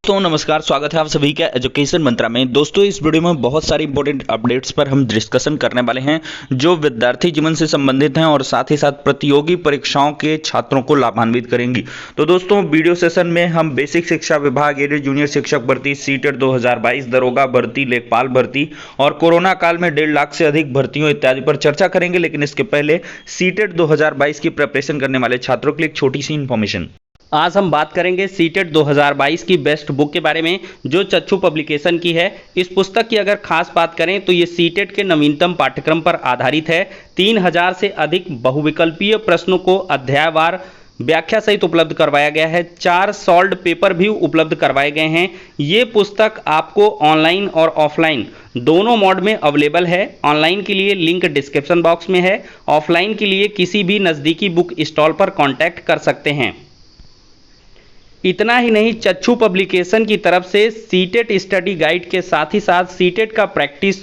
तो नमस्कार, स्वागत है आप सभी का एजुकेशन मंत्रा में। दोस्तों, इस वीडियो में बहुत सारी इंपॉर्टेंट अपडेट्स पर हम डिस्कशन करने वाले हैं जो विद्यार्थी जीवन से संबंधित हैं और साथ ही साथ प्रतियोगी परीक्षाओं के छात्रों को लाभान्वित करेंगी। तो दोस्तों, वीडियो सेशन में हम बेसिक शिक्षा विभाग, एडेड जूनियर शिक्षक भर्ती, सीटेट 2022, दरोगा भर्ती, लेखपाल भर्ती और कोरोना काल में 1.5 लाख से अधिक भर्तियों इत्यादि पर चर्चा करेंगे। लेकिन इसके पहले सीटेट 2022 की प्रिपरेशन करने वाले छात्रों के लिए एक छोटी सी इन्फॉर्मेशन। आज हम बात करेंगे सीटेट 2022 की बेस्ट बुक के बारे में जो चक्षु पब्लिकेशन की है। इस पुस्तक की अगर खास बात करें तो ये सीटेट के नवीनतम पाठ्यक्रम पर आधारित है। 3000 से अधिक बहुविकल्पीय प्रश्नों को अध्यायवार व्याख्या सहित उपलब्ध करवाया गया है। 4 सॉल्व्ड पेपर भी उपलब्ध करवाए गए हैं। ये पुस्तक आपको ऑनलाइन और ऑफलाइन दोनों मोड में अवेलेबल है। ऑनलाइन के लिए लिंक डिस्क्रिप्शन बॉक्स में है, ऑफलाइन के लिए किसी भी नज़दीकी बुक स्टॉल पर कॉन्टैक्ट कर सकते हैं। इतना ही नहीं, चक्षु पब्लिकेशन की तरफ से सीटेट स्टडी गाइड के साथ ही साथ सीटेट का प्रैक्टिस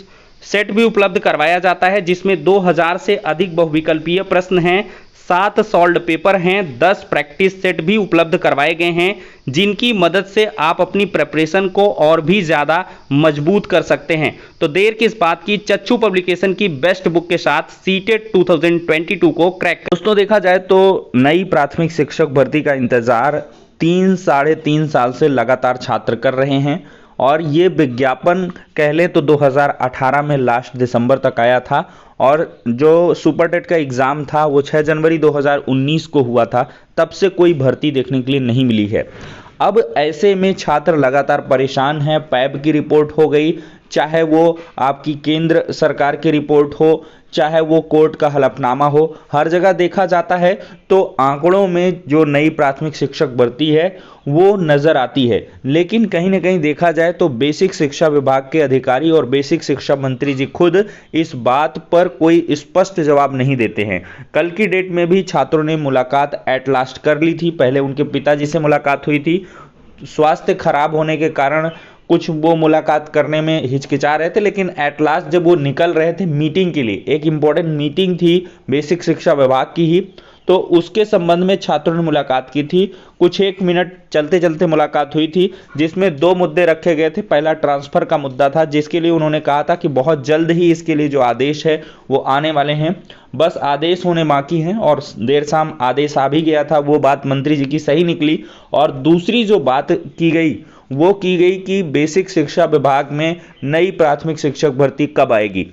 सेट भी उपलब्ध करवाया जाता है, जिसमें 2000 से अधिक बहुविकल्पीय प्रश्न हैं, 7 सॉल्व्ड पेपर हैं, 10 प्रैक्टिस सेट भी उपलब्ध करवाए गए हैं, जिनकी मदद से आप अपनी प्रिपरेशन को और भी ज़्यादा मजबूत कर सकते हैं। तो देर किस बात की, चक्षु पब्लिकेशन की बेस्ट बुक के साथ सीटेट 2022 को क्रैक। दोस्तों, देखा जाए तो नई प्राथमिक शिक्षक भर्ती का इंतजार 3-3.5 साल से लगातार छात्र कर रहे हैं और ये विज्ञापन कह लें तो 2018 में लास्ट दिसंबर तक आया था और जो सुपर टेट का एग्ज़ाम था वो 6 जनवरी 2019 को हुआ था। तब से कोई भर्ती देखने के लिए नहीं मिली है। अब ऐसे में छात्र लगातार परेशान हैं। पैब की रिपोर्ट हो गई, चाहे वो आपकी केंद्र सरकार की रिपोर्ट हो, चाहे वो कोर्ट का हलफनामा हो, हर जगह देखा जाता है तो आंकड़ों में जो नई प्राथमिक शिक्षक भर्ती है वो नज़र आती है। लेकिन कहीं ना कहीं देखा जाए तो बेसिक शिक्षा विभाग के अधिकारी और बेसिक शिक्षा मंत्री जी खुद इस बात पर कोई स्पष्ट जवाब नहीं देते हैं। कल की डेट में भी छात्रों ने मुलाकात एट लास्ट कर ली थी। पहले उनके पिताजी से मुलाकात हुई थी, स्वास्थ्य खराब होने के कारण कुछ वो मुलाकात करने में हिचकिचा रहे थे, लेकिन एट लास्ट जब वो निकल रहे थे मीटिंग के लिए, एक इम्पोर्टेंट मीटिंग थी बेसिक शिक्षा विभाग की ही, तो उसके संबंध में छात्रों ने मुलाकात की थी। कुछ 1 मिनट चलते चलते मुलाकात हुई थी, जिसमें 2 मुद्दे रखे गए थे। पहला ट्रांसफ़र का मुद्दा था, जिसके लिए उन्होंने कहा था कि बहुत जल्द ही इसके लिए जो आदेश है वो आने वाले हैं, बस आदेश होने बाकी हैं और देर शाम आदेश आ भी गया था। वो बात मंत्री जी की सही निकली। और दूसरी जो बात की गई वो की गई कि बेसिक शिक्षा विभाग में नई प्राथमिक शिक्षक भर्ती कब आएगी।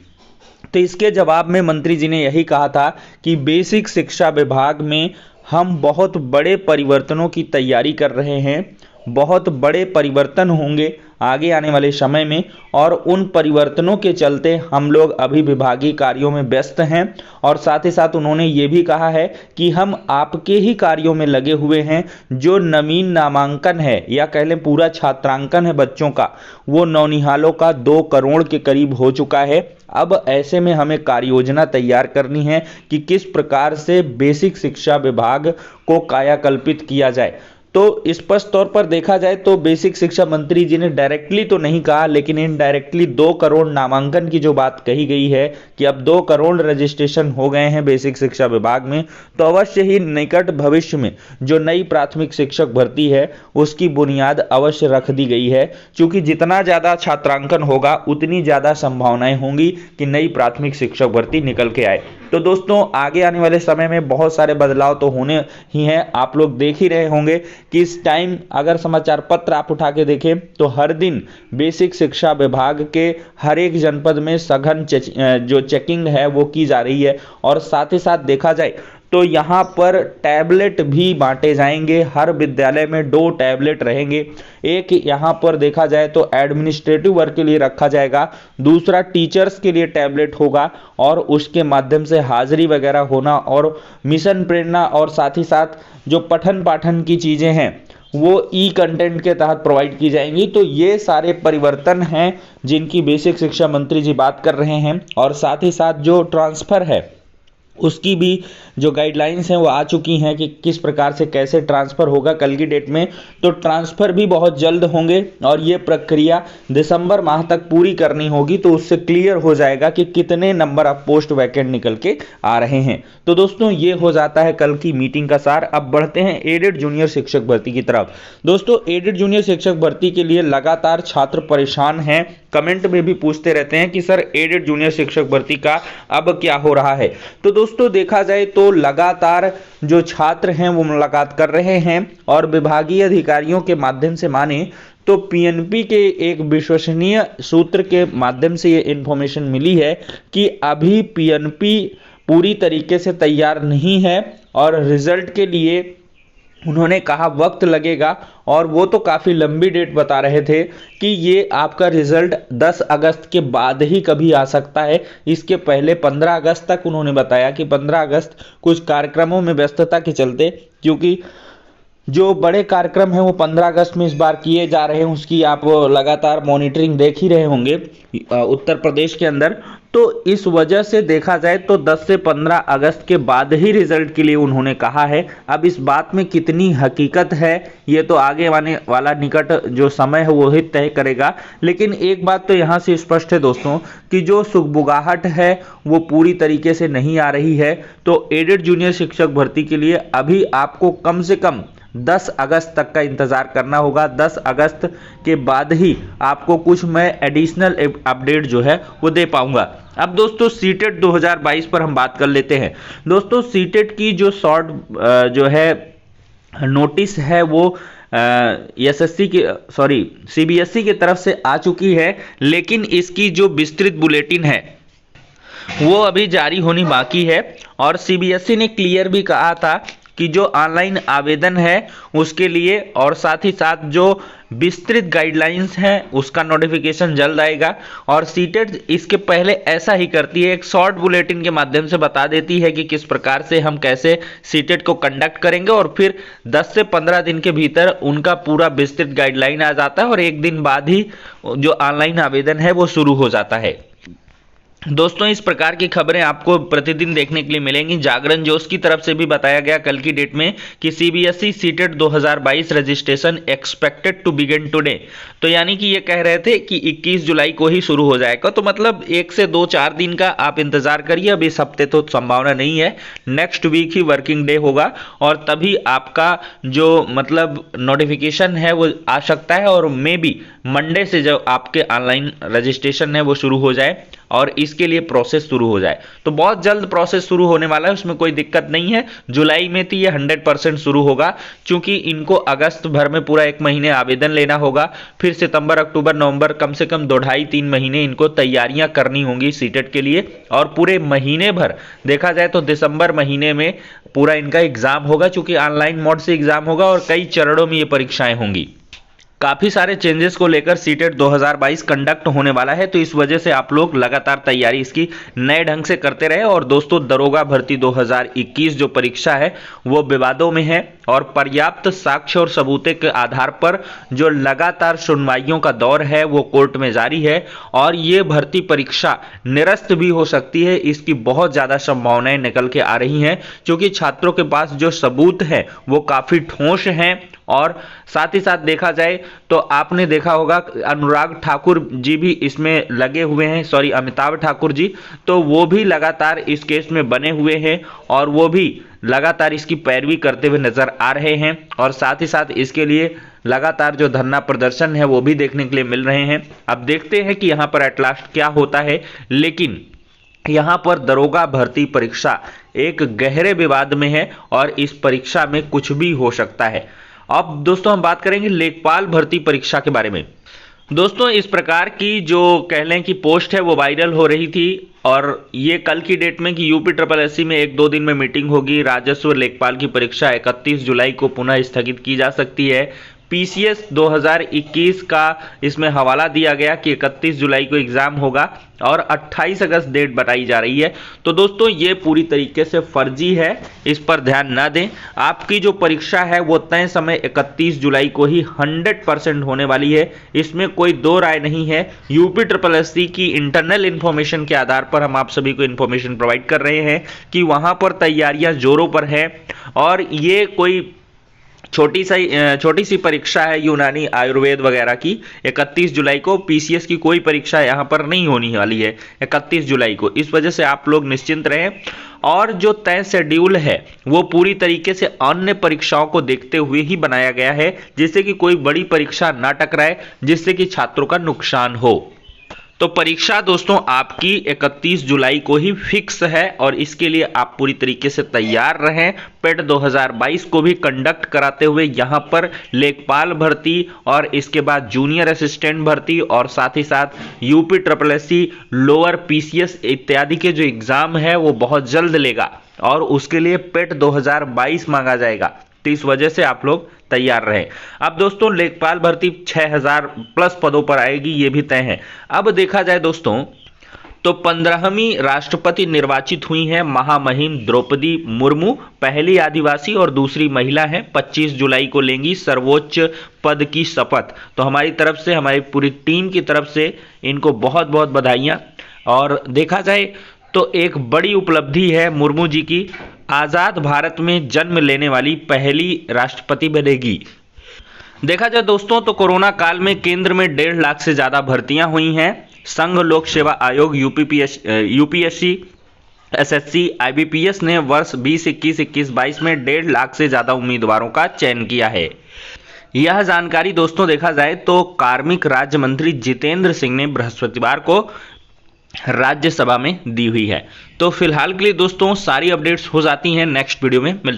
तो इसके जवाब में मंत्री जी ने यही कहा था कि बेसिक शिक्षा विभाग में हम बहुत बड़े परिवर्तनों की तैयारी कर रहे हैं, बहुत बड़े परिवर्तन होंगे आगे आने वाले समय में और उन परिवर्तनों के चलते हम लोग अभी विभागीय कार्यों में व्यस्त हैं। और साथ ही साथ उन्होंने ये भी कहा है कि हम आपके ही कार्यों में लगे हुए हैं। जो नवीन नामांकन है या कह लें पूरा छात्रांकन है बच्चों का, वो नौनिहालों का 2 करोड़ के करीब हो चुका है। अब ऐसे में हमें कार्य योजना तैयार करनी है कि किस प्रकार से बेसिक शिक्षा विभाग को कायाकल्पित किया जाए। तो स्पष्ट तौर पर देखा जाए तो बेसिक शिक्षा मंत्री जी ने डायरेक्टली तो नहीं कहा, लेकिन इनडायरेक्टली 2 करोड़ नामांकन की जो बात कही गई है कि अब 2 करोड़ रजिस्ट्रेशन हो गए हैं बेसिक शिक्षा विभाग में, तो अवश्य ही निकट भविष्य में जो नई प्राथमिक शिक्षक भर्ती है उसकी बुनियाद अवश्य रख दी गई है। क्योंकि जितना ज़्यादा छात्रांकन होगा उतनी ज़्यादा संभावनाएं होंगी कि नई प्राथमिक शिक्षक भर्ती निकल के आए। तो दोस्तों, आगे आने वाले समय में बहुत सारे बदलाव तो होने ही हैं। आप लोग देख ही रहे होंगे कि इस टाइम अगर समाचार पत्र आप उठा के देखें तो हर दिन बेसिक शिक्षा विभाग के हर एक जनपद में सघन जो चेकिंग है वो की जा रही है। और साथ ही साथ देखा जाए तो यहाँ पर टैबलेट भी बांटे जाएंगे। हर विद्यालय में 2 टैबलेट रहेंगे। एक यहाँ पर देखा जाए तो एडमिनिस्ट्रेटिव वर्क के लिए रखा जाएगा, दूसरा टीचर्स के लिए टैबलेट होगा और उसके माध्यम से हाजिरी वगैरह होना और मिशन प्रेरणा और साथ ही साथ जो पठन पाठन की चीज़ें हैं वो ई कंटेंट के तहत प्रोवाइड की जाएंगी। तो ये सारे परिवर्तन हैं जिनकी बेसिक शिक्षा मंत्री जी बात कर रहे हैं। और साथ ही साथ जो ट्रांसफ़र है उसकी भी जो गाइडलाइंस हैं वो आ चुकी हैं कि किस प्रकार से कैसे ट्रांसफ़र होगा कल की डेट में। तो ट्रांसफ़र भी बहुत जल्द होंगे और ये प्रक्रिया दिसंबर माह तक पूरी करनी होगी, तो उससे क्लियर हो जाएगा कि कितने नंबर ऑफ पोस्ट वैकेंट निकल के आ रहे हैं। तो दोस्तों ये हो जाता है कल की मीटिंग का सार। अब बढ़ते हैं एडेड जूनियर शिक्षक भर्ती की तरफ। दोस्तों एडेड जूनियर शिक्षक भर्ती के लिए लगातार छात्र परेशान हैं, कमेंट में भी पूछते रहते हैं कि सर एडेड जूनियर शिक्षक भर्ती का अब क्या हो रहा है। तो दोस्तों देखा जाए तो लगातार जो छात्र हैं वो मुलाकात कर रहे हैं और विभागीय अधिकारियों के माध्यम से माने तो पीएनपी के एक विश्वसनीय सूत्र के माध्यम से ये इन्फॉर्मेशन मिली है कि अभी पीएनपी पूरी तरीके से तैयार नहीं है और रिजल्ट के लिए उन्होंने कहा वक्त लगेगा, और वो तो काफ़ी लंबी डेट बता रहे थे कि ये आपका रिजल्ट 10 अगस्त के बाद ही कभी आ सकता है। इसके पहले 15 अगस्त तक उन्होंने बताया कि 15 अगस्त कुछ कार्यक्रमों में व्यस्तता के चलते, क्योंकि जो बड़े कार्यक्रम हैं वो 15 अगस्त में इस बार किए जा रहे हैं, उसकी आप लगातार मॉनिटरिंग देख ही रहे होंगे उत्तर प्रदेश के अंदर। तो इस वजह से देखा जाए तो 10 से 15 अगस्त के बाद ही रिजल्ट के लिए उन्होंने कहा है। अब इस बात में कितनी हकीकत है ये तो आगे आने वाला निकट जो समय है वो ही तय करेगा। लेकिन एक बात तो यहाँ से स्पष्ट है दोस्तों कि जो सुगबुगाहट है वो पूरी तरीके से नहीं आ रही है। तो एडेड जूनियर शिक्षक भर्ती के लिए अभी आपको कम से कम 10 अगस्त तक का इंतजार करना होगा। 10 अगस्त के बाद ही आपको कुछ मैं एडिशनल अपडेट जो है वो दे पाऊंगा। अब दोस्तों सीटेट 2022 पर हम बात कर लेते हैं। दोस्तों सीटेट की जो शॉर्ट जो है नोटिस है वो सीबीएसई की तरफ से आ चुकी है, लेकिन इसकी जो विस्तृत बुलेटिन है वो अभी जारी होनी बाकी है। और सीबीएसई ने क्लियर भी कहा था कि जो ऑनलाइन आवेदन है उसके लिए और साथ ही साथ जो विस्तृत गाइडलाइंस हैं उसका नोटिफिकेशन जल्द आएगा। और सीटेट इसके पहले ऐसा ही करती है, एक शॉर्ट बुलेटिन के माध्यम से बता देती है कि किस प्रकार से हम कैसे सीटेट को कंडक्ट करेंगे, और फिर 10 से 15 दिन के भीतर उनका पूरा विस्तृत गाइडलाइन आ जाता है और एक दिन बाद ही जो ऑनलाइन आवेदन है वो शुरू हो जाता है। दोस्तों इस प्रकार की खबरें आपको प्रतिदिन देखने के लिए मिलेंगी। जागरण जोश की तरफ से भी बताया गया कल की डेट में कि CBSE CTET 2022 registration expected to begin today. तो यानी कि ये कह रहे थे कि 21 जुलाई को ही शुरू हो जाएगा। तो मतलब 1 से 2-4 दिन का आप इंतजार करिए। अब इस हफ्ते तो संभावना नहीं है, नेक्स्ट वीक ही वर्किंग डे होगा और तभी आपका जो मतलब नोटिफिकेशन है वो आ सकता है। और मे बी मंडे से जब आपके ऑनलाइन रजिस्ट्रेशन है वो शुरू हो जाए और इसके लिए प्रोसेस शुरू हो जाए। तो बहुत जल्द प्रोसेस शुरू होने वाला है, उसमें कोई दिक्कत नहीं है। जुलाई में तो ये 100% शुरू होगा, क्योंकि इनको अगस्त भर में पूरा 1 महीने आवेदन लेना होगा, फिर सितंबर अक्टूबर नवंबर कम से कम 2-2.5-3 महीने इनको तैयारियां करनी होंगी सीटेट के लिए। और पूरे महीने भर देखा जाए तो दिसंबर महीने में पूरा इनका एग्जाम होगा, क्योंकि ऑनलाइन मोड से एग्जाम होगा और कई चरणों में ये परीक्षाएं होंगी। काफ़ी सारे चेंजेस को लेकर सीटेट 2022 कंडक्ट होने वाला है, तो इस वजह से आप लोग लगातार तैयारी इसकी नए ढंग से करते रहे। और दोस्तों दरोगा भर्ती 2021 जो परीक्षा है वो विवादों में है और पर्याप्त साक्ष्य और सबूते के आधार पर जो लगातार सुनवाइयों का दौर है वो कोर्ट में जारी है और ये भर्ती परीक्षा निरस्त भी हो सकती है। इसकी बहुत ज़्यादा संभावनाएं निकल के आ रही हैं, क्योंकि छात्रों के पास जो सबूत है वो काफ़ी ठोस हैं। और साथ ही साथ देखा जाए तो आपने देखा होगा अनुराग ठाकुर जी भी इसमें लगे हुए हैं, अमिताभ ठाकुर जी, तो वो भी लगातार इस केस में बने हुए हैं और वो भी लगातार इसकी पैरवी करते हुए नजर आ रहे हैं। और साथ ही साथ इसके लिए लगातार जो धरना प्रदर्शन है वो भी देखने के लिए मिल रहे हैं। अब देखते हैं कि यहाँ पर एट लास्ट क्या होता है, लेकिन यहाँ पर दरोगा भर्ती परीक्षा एक गहरे विवाद में है और इस परीक्षा में कुछ भी हो सकता है। अब दोस्तों हम बात करेंगे लेखपाल भर्ती परीक्षा के बारे में। दोस्तों इस प्रकार की जो कह लें कि पोस्ट है वो वायरल हो रही थी और ये कल की डेट में कि यूपी SSSC में 1-2 दिन में मीटिंग होगी। राजस्व लेखपाल की परीक्षा 31 जुलाई को पुनः स्थगित की जा सकती है। पीसीएस 2021 का इसमें हवाला दिया गया कि 31 जुलाई को एग्जाम होगा और 28 अगस्त डेट बताई जा रही है। तो दोस्तों ये पूरी तरीके से फर्जी है, इस पर ध्यान ना दें। आपकी जो परीक्षा है वो तय समय 31 जुलाई को ही 100% होने वाली है, इसमें कोई दो राय नहीं है। UPSSC की इंटरनल इन्फॉर्मेशन के आधार पर हम आप सभी को इन्फॉर्मेशन प्रोवाइड कर रहे हैं कि वहां पर तैयारियां जोरों पर है और ये कोई छोटी सी परीक्षा है यूनानी आयुर्वेद वगैरह की। 31 जुलाई को पीसीएस की कोई परीक्षा यहां पर नहीं होने वाली है 31 जुलाई को, इस वजह से आप लोग निश्चिंत रहें। और जो तय शेड्यूल है वो पूरी तरीके से अन्य परीक्षाओं को देखते हुए ही बनाया गया है, जिससे कि कोई बड़ी परीक्षा ना टकराए, जिससे कि छात्रों का नुकसान हो। तो परीक्षा दोस्तों आपकी 31 जुलाई को ही फिक्स है और इसके लिए आप पूरी तरीके से तैयार रहें। पेट 2022 को भी कंडक्ट कराते हुए यहाँ पर लेखपाल भर्ती और इसके बाद जूनियर असिस्टेंट भर्ती और साथ ही साथ UPSSC लोअर पीसीएस इत्यादि के जो एग्जाम है वो बहुत जल्द लेगा और उसके लिए पेट 2022 मांगा जाएगा। तो इस वजह से आप लोग तैयार रहें। अब दोस्तों लेखपाल भर्ती 6000 प्लस पदों पर आएगी, ये भी तय है। अब देखा जाए दोस्तों तो 15वीं राष्ट्रपति निर्वाचित हुई हैं महामहिम द्रौपदी मुर्मू, पहली आदिवासी और दूसरी महिला हैं। 25 जुलाई को लेंगी सर्वोच्च पद की शपथ। तो हमारी तरफ से, हमारी पूरी टीम की तरफ से इनको बहुत बहुत बधाइयां। और देखा जाए तो एक बड़ी उपलब्धि है मुर्मू जी की, आजाद भारत में जन्म लेने वाली पहली राष्ट्रपति बनेगी। देखा जाए दोस्तों तो कोरोना काल में केंद्र में 1.5 लाख से ज्यादा भर्तियां हुई हैं। संघ लोक सेवा आयोग यूपीएससी एसएससी IBPS ने वर्ष 2021-22 में 1.5 लाख से ज्यादा उम्मीदवारों का चयन किया है। यह जानकारी दोस्तों देखा जाए तो कार्मिक राज्य मंत्री जितेंद्र सिंह ने बृहस्पतिवार को राज्यसभा में दी हुई है। तो फिलहाल के लिए दोस्तों सारी अपडेट्स हो जाती हैं, नेक्स्ट वीडियो में मिलते हैं।